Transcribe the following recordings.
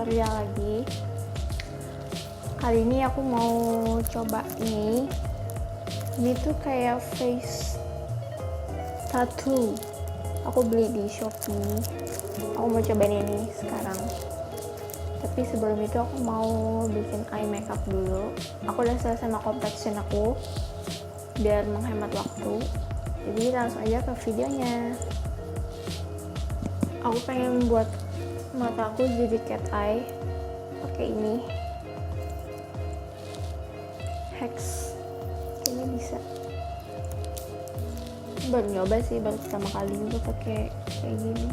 tutorial lagi. Kali ini aku mau coba ini tuh kayak face tattoo. Aku beli di Shopee. Aku mau cobain ini sekarang. Tapi sebelum itu aku mau bikin eye makeup dulu. Aku udah selesai sama complexion aku biar menghemat waktu. Jadi langsung aja ke videonya. Aku pengen buat mataku jadi cat eye pakai ini hex, kayaknya bisa. Baru nyoba sih, baru pertama kali juga pakai kayak gini.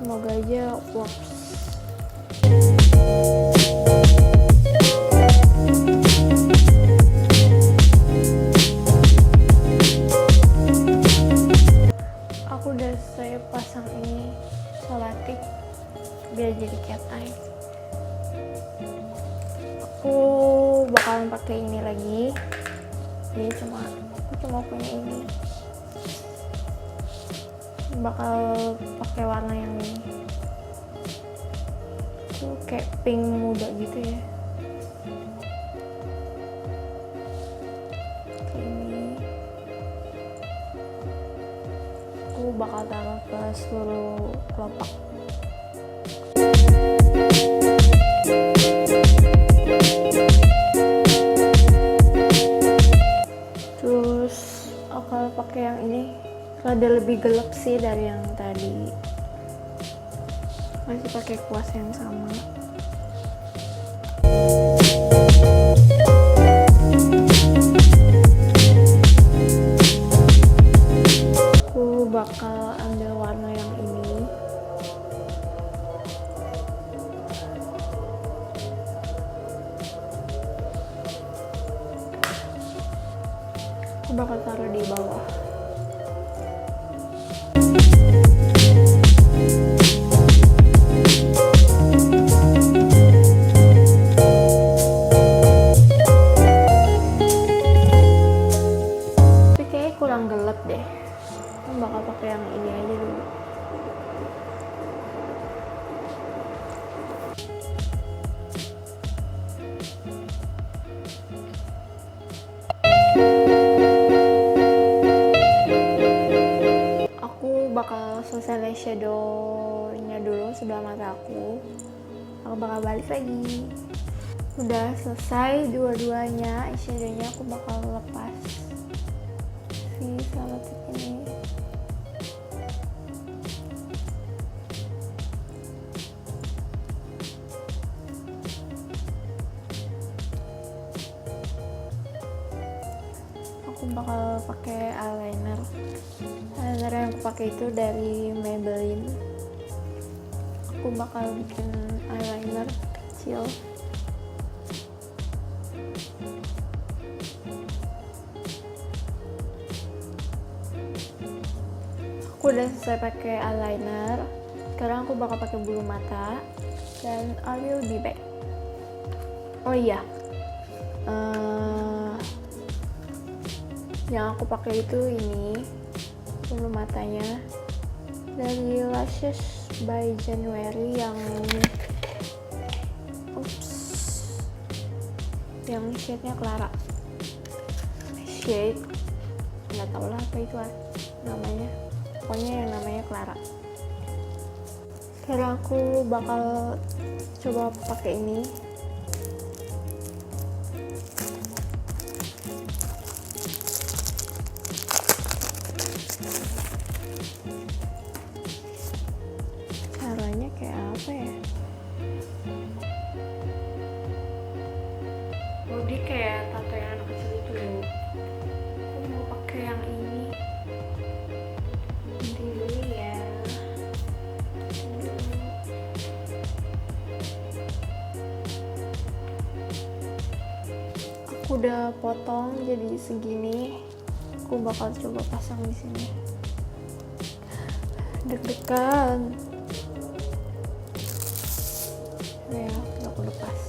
Semoga aja works. Aku udah saya pasang ini solatif biar jadi cat eye. Aku bakalan pakai ini lagi. Jadi aku cuma punya ini. Bakal pakai warna yang ini. Itu kayak pink muda gitu ya. Kayak ini. Aku bakal taruh ke seluruh kelopak. Terus aku pakai yang ini, rada lebih gelap sih dari yang tadi. Masih pakai kuas yang sama. Aku bakal ambil warna yang ini. Aku bakal taruh di bawah. Tapi kayaknya kurang gelap deh. Aku bakal pakai yang ini aja dulu. Bakal selesai eyeshadow-nya dulu sebelah mata aku bakal balik lagi. Udah selesai dua-duanya eyeshadow-nya, aku bakal lepas si selotip ini. Aku bakal pakai eyeliner. Eyeliner yang aku pakai itu dari Maybelline. Aku bakal bikin eyeliner kecil. Aku udah selesai pakai eyeliner. Sekarang aku bakal pakai bulu mata dan I will be back. Oh iya, yang aku pakai itu ini bulu matanya dari Lashes by January yang shade-nya Clara. Shade nggak tahu lah apa itu namanya, pokoknya yang namanya Clara. Sekarang aku bakal coba pakai ini. Caranya kayak apa ya? Oh, dia kayak tato yang anak kecil itu loh. Aku mau pakai yang ini. Nanti dulu ya. Aku udah potong jadi segini. Aku bakal coba pasang di sini. Deg-degan. Ya, udah aku lepas.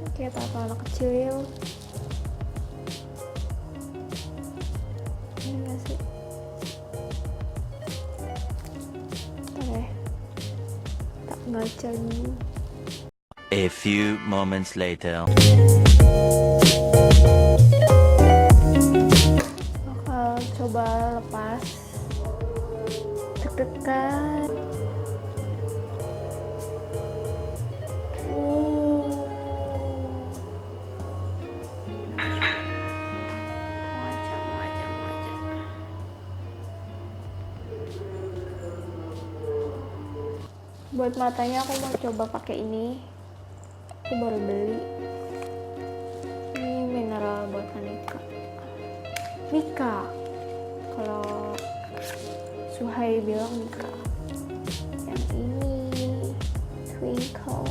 Oke, tato anak kecil. Ini gak sih? Bentar ya. ngaca dulu. A few moments later. Bakal coba lepas. Deg-degan. Buat matanya aku mau coba pakai ini. Aku baru beli. Ini mineral buat Mika. Kalau Suhai bilang Mika. Yang ini Twinkle.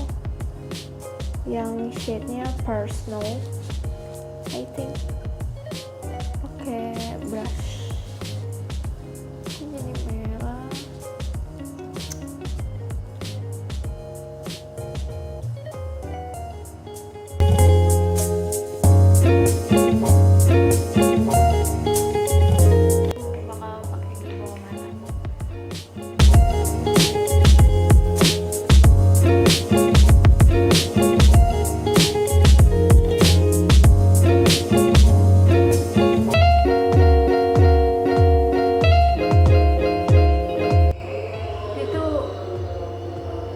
Yang shade-nya personal. I think. Pakai brush. Ini jadi merah.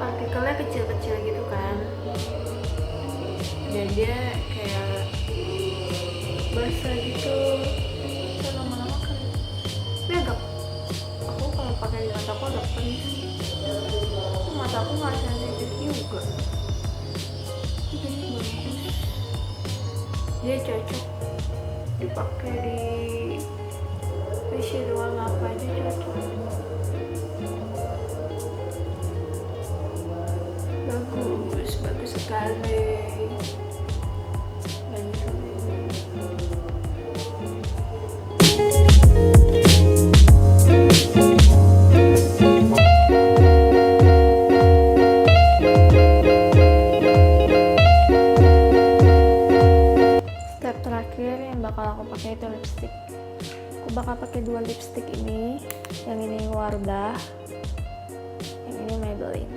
Partikelnya kecil-kecil gitu kan, dan dia kayak basah gitu, terus lama-lama kan dia agak, aku kalau pakai di mataku agak perih sih, mataku nggak sensitif juga, jadi bagus, dia cocok dipakai di eyeshadow apa aja cocok. Bagus sekali. Step terakhir yang bakal aku pakai itu lipstick. Aku bakal pakai dua lipstick ini. Yang ini Wardah, yang ini Maybelline.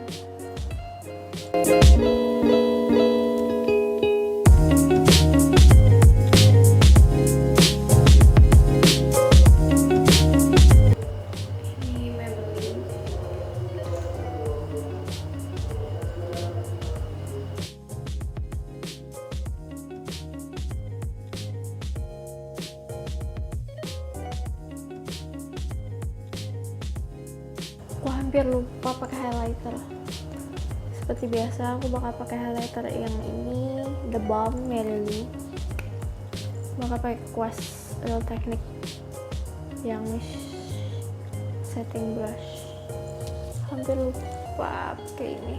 Aku hampir lupa pakai highlighter. Seperti biasa aku bakal pakai highlighter yang ini, The Balm Merely. Bakal pakai kuas Real Technique yang setting brush. Hampir lupa pakai ini.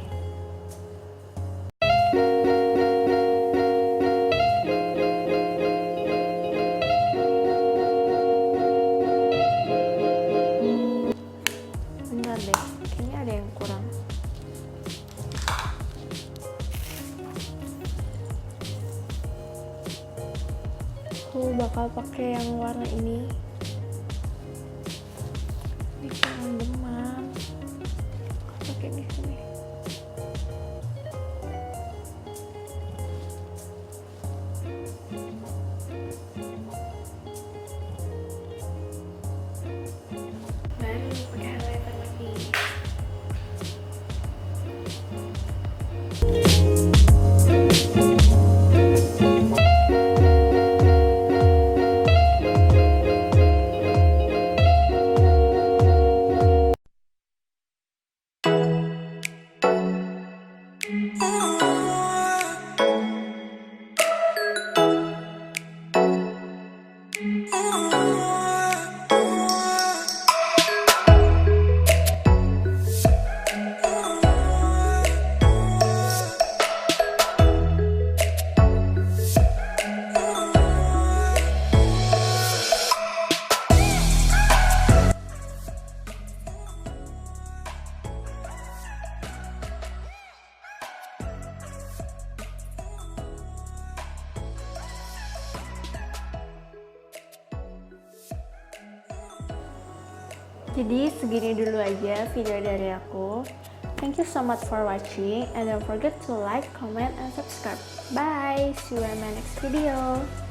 Bentar deh, kayaknya ada yang kurang. Aku bakal pakai yang warna ini. Ini kurang demam. Aku pakai di sini. Baru pakai highlighter lagi. Jadi segini dulu aja video dari aku. Thank you so much for watching and don't forget to like, comment, and subscribe. Bye! See you in my next video.